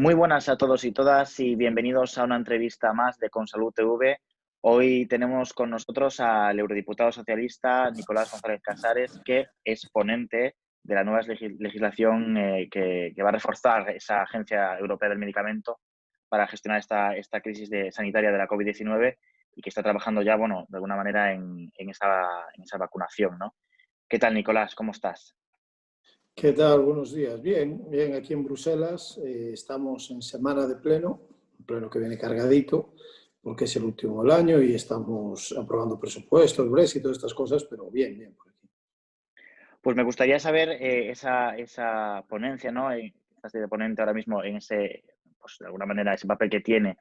Muy buenas a todos y todas y bienvenidos a una entrevista más de Consalud TV. Hoy tenemos con nosotros al eurodiputado socialista Nicolás González Casares, que es ponente de la nueva legislación que va a reforzar esa Agencia Europea del Medicamento para gestionar esta crisis sanitaria de la COVID-19 y que está trabajando ya, bueno, de alguna manera en esa vacunación, ¿no? ¿Qué tal, Nicolás? ¿Cómo estás? ¿Qué tal? Buenos días. Bien, bien, aquí en Bruselas estamos en semana de pleno, un pleno que viene cargadito, porque es el último del año y estamos aprobando presupuestos, el Brexit y todas estas cosas, pero bien, bien por aquí. Pues me gustaría saber esa ponencia, ¿no? Estás de ponente ahora mismo en ese, pues de alguna manera, ese papel que tiene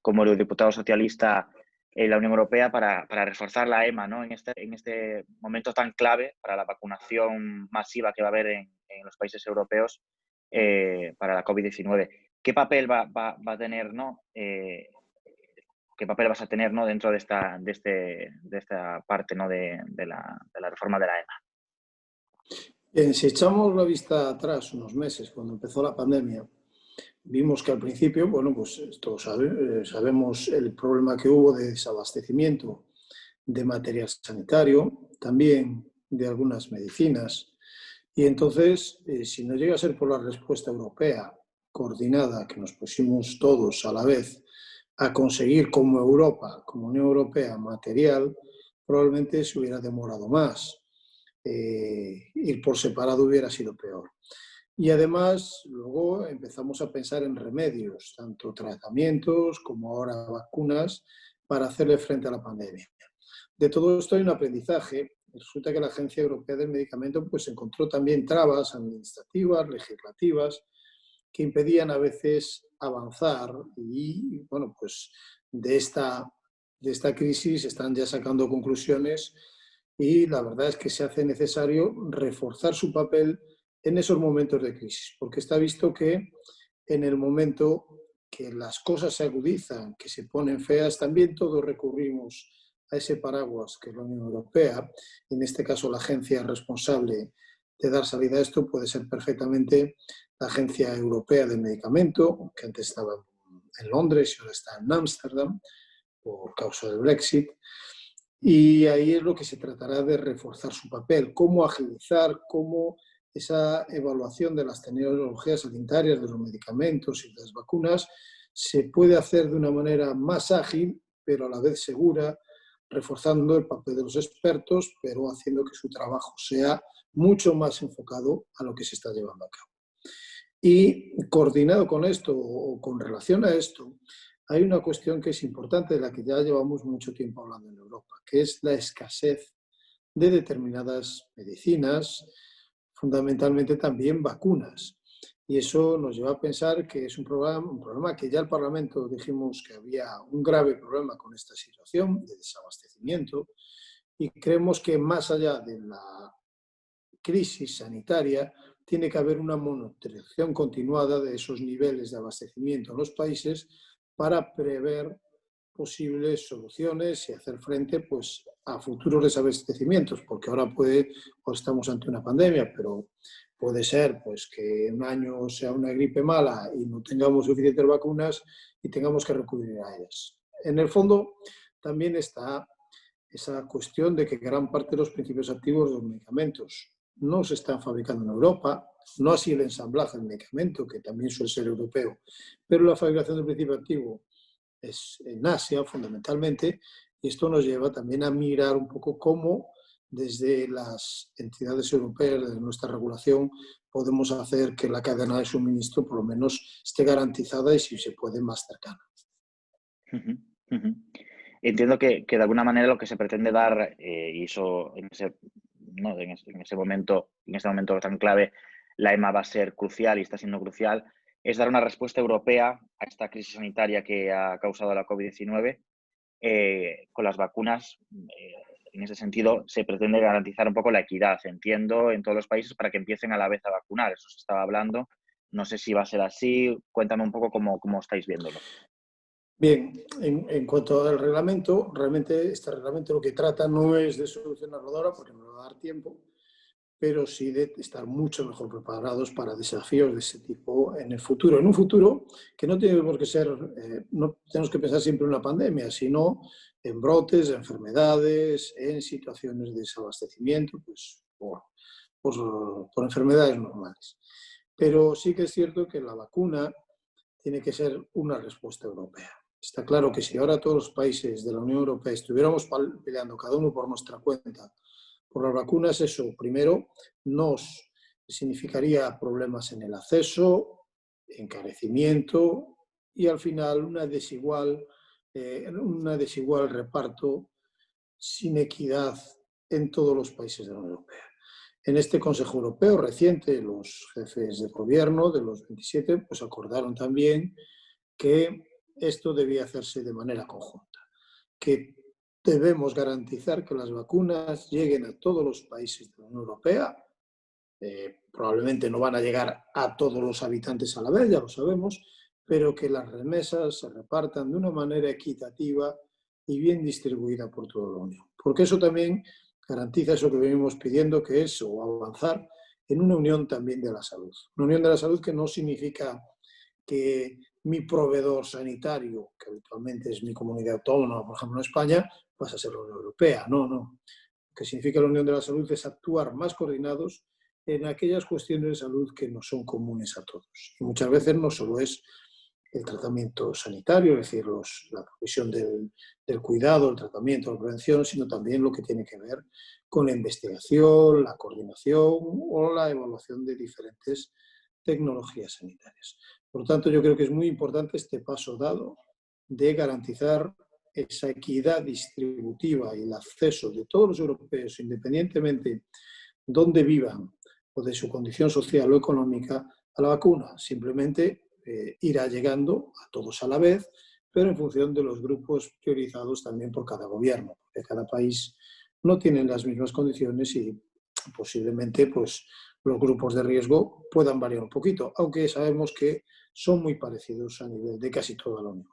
como eurodiputado socialista en la Unión Europea para reforzar la EMA, ¿no? En este momento tan clave para la vacunación masiva que va a haber en los países europeos para la COVID-19. ¿Qué papel va a tener, ¿no? ¿Qué papel vas a tener, ¿no? Dentro de esta parte, ¿no? de la reforma de la EMA. Bien, si echamos la vista atrás unos meses, cuando empezó la pandemia, vimos que al principio, bueno, pues todos sabemos el problema que hubo de desabastecimiento de material sanitario, también de algunas medicinas. Y entonces, si no llega a ser por la respuesta europea coordinada, que nos pusimos todos a la vez a conseguir como Europa, como Unión Europea, material, probablemente se hubiera demorado más. Ir por separado hubiera sido peor. Y además, luego empezamos a pensar en remedios, tanto tratamientos como ahora vacunas, para hacerle frente a la pandemia. De todo esto hay un aprendizaje. Resulta que la Agencia Europea del Medicamento pues, encontró también trabas administrativas, legislativas, que impedían a veces avanzar y, bueno, pues de esta crisis están ya sacando conclusiones y la verdad es que se hace necesario reforzar su papel en esos momentos de crisis, porque está visto que en el momento que las cosas se agudizan, que se ponen feas, también todos recurrimos a ese paraguas que es la Unión Europea, en este caso la agencia responsable de dar salida a esto puede ser perfectamente la Agencia Europea del Medicamento, que antes estaba en Londres y ahora está en Ámsterdam por causa del Brexit. Y ahí es lo que se tratará de reforzar su papel, cómo agilizar, cómo esa evaluación de las tecnologías sanitarias, de los medicamentos y de las vacunas, se puede hacer de una manera más ágil, pero a la vez segura, reforzando el papel de los expertos, pero haciendo que su trabajo sea mucho más enfocado a lo que se está llevando a cabo. Y coordinado con esto o con relación a esto, hay una cuestión que es importante, de la que ya llevamos mucho tiempo hablando en Europa, que es la escasez de determinadas medicinas, fundamentalmente también vacunas. Y eso nos lleva a pensar que es un problema que ya el Parlamento dijimos que había un grave problema con esta situación de desabastecimiento y creemos que más allá de la crisis sanitaria tiene que haber una monitorización continuada de esos niveles de abastecimiento en los países para prever posibles soluciones y hacer frente pues, a futuros desabastecimientos, porque ahora estamos ante una pandemia, pero puede ser pues, que un año sea una gripe mala y no tengamos suficientes vacunas y tengamos que recurrir a ellas. En el fondo también está esa cuestión de que gran parte de los principios activos de los medicamentos no se están fabricando en Europa, no así el ensamblaje del medicamento, que también suele ser europeo, pero la fabricación del principio activo es en Asia fundamentalmente, y esto nos lleva también a mirar un poco cómo desde las entidades europeas, desde nuestra regulación, podemos hacer que la cadena de suministro por lo menos esté garantizada y si se puede más cercana. Uh-huh, uh-huh. Entiendo que de alguna manera lo que se pretende dar, y eso en este momento tan clave, la EMA va a ser crucial y está siendo crucial, es dar una respuesta europea a esta crisis sanitaria que ha causado la COVID-19. Con las vacunas, en ese sentido, se pretende garantizar un poco la equidad, entiendo, en todos los países para que empiecen a la vez a vacunar. Eso se estaba hablando. No sé si va a ser así. Cuéntame un poco cómo estáis viéndolo. Bien, en cuanto al reglamento, realmente este reglamento lo que trata no es de solucionarlo ahora porque no va a dar tiempo, pero sí de estar mucho mejor preparados para desafíos de ese tipo en el futuro. En un futuro que no tiene por qué ser, no tenemos que pensar siempre en una pandemia, sino en brotes, en enfermedades, en situaciones de desabastecimiento, pues, por enfermedades normales. Pero sí que es cierto que la vacuna tiene que ser una respuesta europea. Está claro que si ahora todos los países de la Unión Europea estuviéramos peleando cada uno por nuestra cuenta por las vacunas, eso primero nos significaría problemas en el acceso, encarecimiento y al final una desigual reparto sin equidad en todos los países de la Unión Europea. En este Consejo Europeo reciente, los jefes de gobierno de los 27 pues acordaron también que esto debía hacerse de manera conjunta, que debemos garantizar que las vacunas lleguen a todos los países de la Unión Europea. Probablemente no van a llegar a todos los habitantes a la vez, ya lo sabemos, pero que las remesas se repartan de una manera equitativa y bien distribuida por toda la Unión. Porque eso también garantiza eso que venimos pidiendo, que es o avanzar en una unión también de la salud. Una unión de la salud que no significa que mi proveedor sanitario, que habitualmente es mi comunidad autónoma, por ejemplo en España, pasa a ser la Unión Europea. No, no. Lo que significa la unión de la salud es actuar más coordinados en aquellas cuestiones de salud que no son comunes a todos. Y muchas veces no solo es el tratamiento sanitario, es decir, la provisión del cuidado, el tratamiento, la prevención, sino también lo que tiene que ver con la investigación, la coordinación o la evaluación de diferentes tecnologías sanitarias. Por lo tanto, yo creo que es muy importante este paso dado de garantizar esa equidad distributiva y el acceso de todos los europeos, independientemente de dónde vivan o de su condición social o económica, a la vacuna. Simplemente irá llegando a todos a la vez, pero en función de los grupos priorizados también por cada gobierno, porque cada país no tiene las mismas condiciones y posiblemente pues, los grupos de riesgo puedan variar un poquito, aunque sabemos que son muy parecidos a nivel de casi toda la Unión.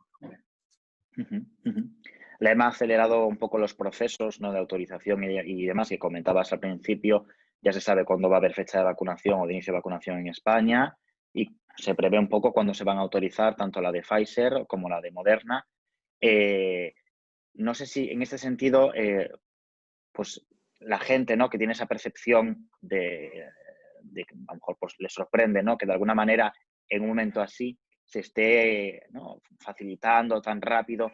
La EMA ha acelerado un poco los procesos, ¿no?, de autorización y demás que comentabas al principio. Ya se sabe cuándo va a haber fecha de vacunación o de inicio de vacunación en España y se prevé un poco cuándo se van a autorizar tanto la de Pfizer como la de Moderna. No sé si en este sentido, pues la gente, ¿no?, que tiene esa percepción de que a lo mejor pues, les sorprende, ¿no?, que de alguna manera en un momento así se esté, ¿no?, facilitando tan rápido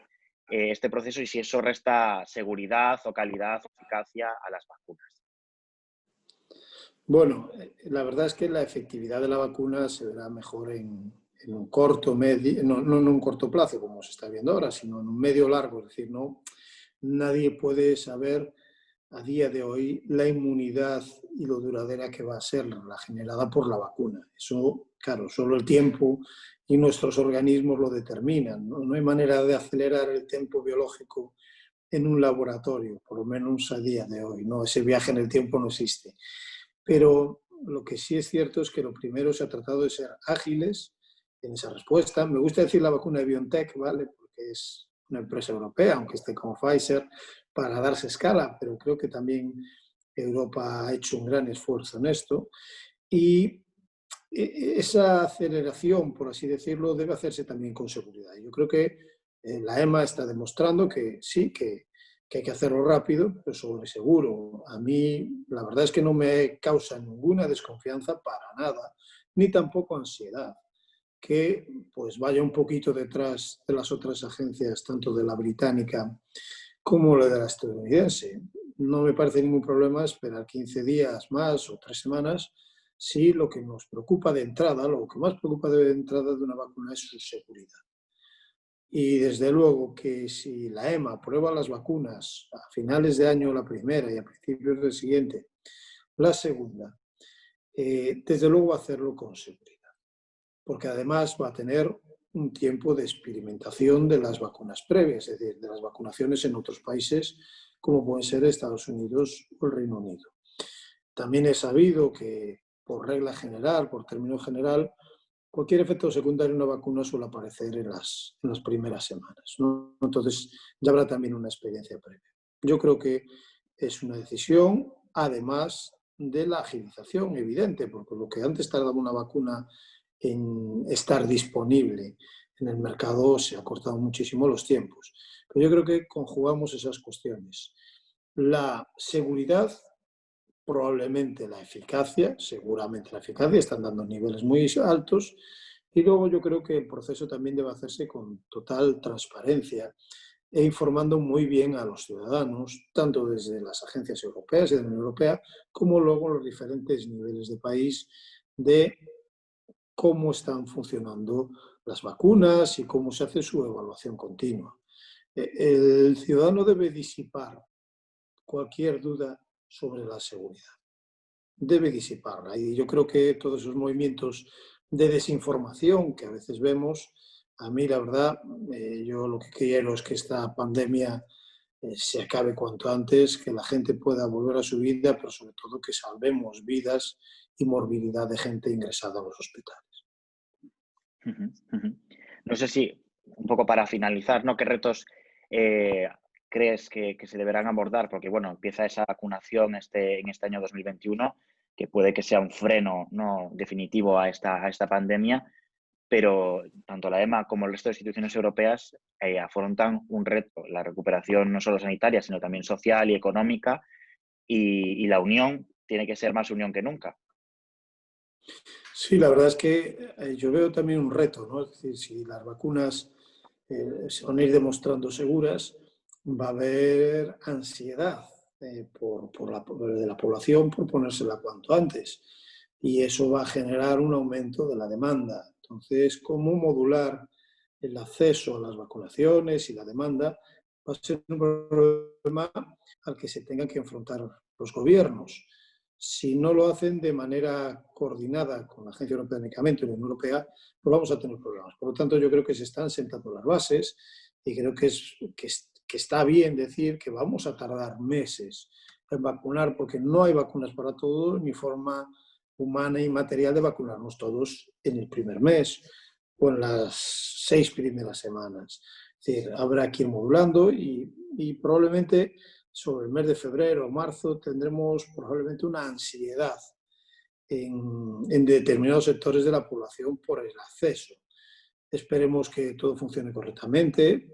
este proceso y si eso resta seguridad o calidad o eficacia a las vacunas. Bueno, la verdad es que la efectividad de la vacuna se verá mejor en un corto, medio, no en un corto plazo, como se está viendo ahora, sino en un medio largo. Es decir, no, nadie puede saber a día de hoy la inmunidad y lo duradera que va a ser la generada por la vacuna. Eso, claro, solo el tiempo y nuestros organismos lo determinan. No hay manera de acelerar el tiempo biológico en un laboratorio, por lo menos a día de hoy. ¿No? Ese viaje en el tiempo no existe. Pero lo que sí es cierto es que lo primero se ha tratado de ser ágiles en esa respuesta. Me gusta decir la vacuna de BioNTech, ¿vale? Porque es una empresa europea, aunque esté como Pfizer, para darse escala, pero creo que también Europa ha hecho un gran esfuerzo en esto. Y esa aceleración, por así decirlo, debe hacerse también con seguridad. Yo creo que la EMA está demostrando que sí, que hay que hacerlo rápido, pero sobre seguro. A mí, la verdad es que no me causa ninguna desconfianza para nada, ni tampoco ansiedad, que pues vaya un poquito detrás de las otras agencias, tanto de la británica como la de la estadounidense. No me parece ningún problema esperar 15 días más o 3 semanas si lo que nos preocupa de entrada, lo que más preocupa de entrada de una vacuna es su seguridad. Y desde luego que si la EMA aprueba las vacunas a finales de año la primera y a principios del siguiente la segunda, desde luego va a hacerlo con seguridad, porque además va a tener un tiempo de experimentación de las vacunas previas, es decir, de las vacunaciones en otros países como pueden ser Estados Unidos o el Reino Unido. También he sabido que por regla general, por término general, cualquier efecto secundario en una vacuna suele aparecer en las primeras semanas, ¿no? Entonces ya habrá también una experiencia previa. Yo creo que es una decisión, además, de la agilización evidente, porque lo que antes tardaba una vacuna en estar disponible en el mercado se ha cortado muchísimo los tiempos. Pero yo creo que conjugamos esas cuestiones. La seguridad, probablemente la eficacia, seguramente la eficacia, están dando niveles muy altos, y luego yo creo que el proceso también debe hacerse con total transparencia e informando muy bien a los ciudadanos, tanto desde las agencias europeas y de la Unión Europea, como luego los diferentes niveles de país, de cómo están funcionando las vacunas y cómo se hace su evaluación continua. El ciudadano debe disipar cualquier duda sobre la seguridad. Debe disiparla. Y yo creo que todos esos movimientos de desinformación que a veces vemos, a mí la verdad, yo lo que quiero es que esta pandemia se acabe cuanto antes, que la gente pueda volver a su vida, pero sobre todo que salvemos vidas y morbilidad de gente ingresada a los hospitales. Ujú, ujú. No sé si, un poco para finalizar, ¿no? ¿Qué retos crees que se deberán abordar? Porque, bueno, empieza esa vacunación en este año 2021, que puede que sea un freno, ¿no?, definitivo a esta pandemia, pero tanto la EMA como el resto de instituciones europeas afrontan un reto, la recuperación no solo sanitaria, sino también social y económica, y la unión tiene que ser más unión que nunca. Sí, la verdad es que yo veo también un reto, ¿no? Es decir, si las vacunas se van a ir demostrando seguras, va a haber ansiedad de la población por ponérsela cuanto antes. Y eso va a generar un aumento de la demanda. Entonces, ¿cómo modular el acceso a las vacunaciones y la demanda? Va a ser un problema al que se tengan que enfrentar los gobiernos. Si no lo hacen de manera coordinada con la Agencia Europea de Medicamentos y la Unión Europea, pues vamos a tener problemas. Por lo tanto, yo creo que se están sentando las bases y creo que está bien decir que vamos a tardar meses en vacunar, porque no hay vacunas para todos, ni forma humana y material de vacunarnos todos en el primer mes o en las 6 primeras semanas. Es decir, habrá que ir modulando y probablemente sobre el mes de febrero o marzo tendremos probablemente una ansiedad en determinados sectores de la población por el acceso. Esperemos que todo funcione correctamente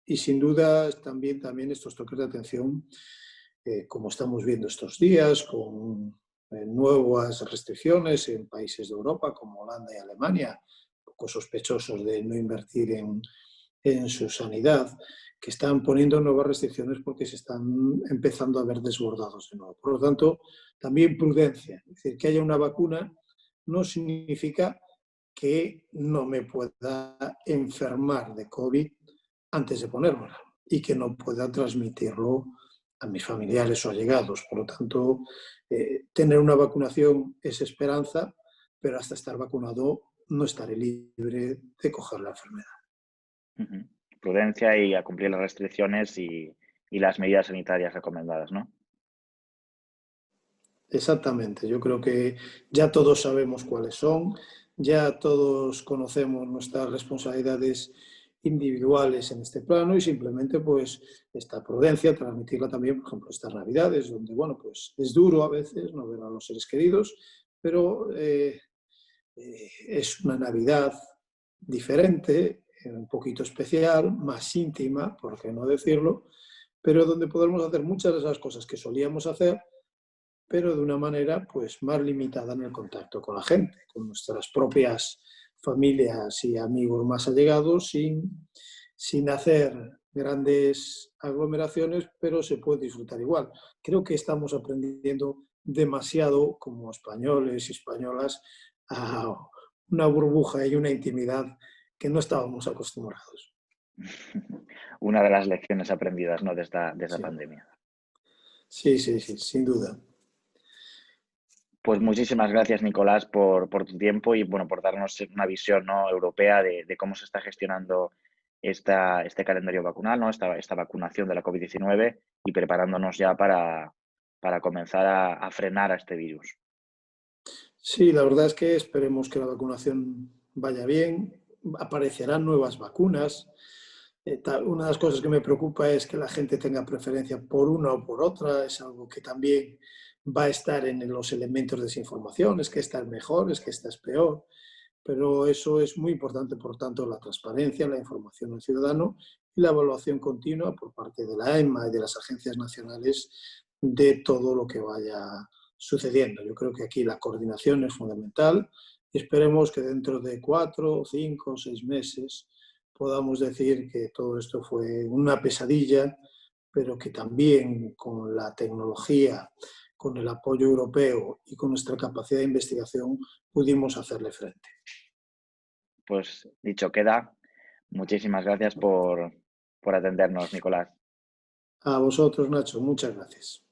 y sin duda también estos toques de atención, como estamos viendo estos días, con nuevas restricciones en países de Europa como Holanda y Alemania, poco sospechosos de no invertir en su sanidad, que están poniendo nuevas restricciones porque se están empezando a ver desbordados de nuevo. Por lo tanto, también prudencia. Es decir, que haya una vacuna no significa que no me pueda enfermar de COVID antes de ponérmela y que no pueda transmitirlo a mis familiares o allegados. Por lo tanto, tener una vacunación es esperanza, pero hasta estar vacunado no estaré libre de coger la enfermedad. Ujú. Prudencia y a cumplir las restricciones y las medidas sanitarias recomendadas, ¿no? Exactamente, yo creo que ya todos sabemos cuáles son, ya todos conocemos nuestras responsabilidades individuales en este plano y simplemente pues esta prudencia, transmitirla también, por ejemplo, estas Navidades, donde, bueno, pues es duro a veces no ver a los seres queridos, pero es una Navidad diferente, un poquito especial, más íntima, por qué no decirlo, pero donde podemos hacer muchas de esas cosas que solíamos hacer, pero de una manera pues más limitada en el contacto con la gente, con nuestras propias familias y amigos más allegados, sin hacer grandes aglomeraciones, pero se puede disfrutar igual. Creo que estamos aprendiendo demasiado como españoles y españolas a una burbuja y una intimidad que no estábamos acostumbrados. Una de las lecciones aprendidas, ¿no?, de esta Sí, pandemia. sí, sí, sí, sin duda. Pues muchísimas gracias, Nicolás, por tu tiempo y bueno, por darnos una visión, ¿no?, europea de cómo se está gestionando este calendario vacunal, ¿no?, esta vacunación de la COVID-19 y preparándonos ya para comenzar a frenar a este virus. Sí, la verdad es que esperemos que la vacunación vaya bien. Aparecerán nuevas vacunas. Una de las cosas que me preocupa es que la gente tenga preferencia por una o por otra. Es algo que también va a estar en los elementos de desinformación, es que esta es mejor, es que esta es peor, pero eso es muy importante, por tanto, la transparencia, la información al ciudadano y la evaluación continua por parte de la EMA y de las agencias nacionales de todo lo que vaya sucediendo. Yo creo que aquí la coordinación es fundamental y esperemos que dentro de 4, 5, 6 meses podamos decir que todo esto fue una pesadilla, pero que también con la tecnología, con el apoyo europeo y con nuestra capacidad de investigación pudimos hacerle frente. Pues dicho queda, muchísimas gracias por atendernos, Nicolás. A vosotros, Nacho, muchas gracias.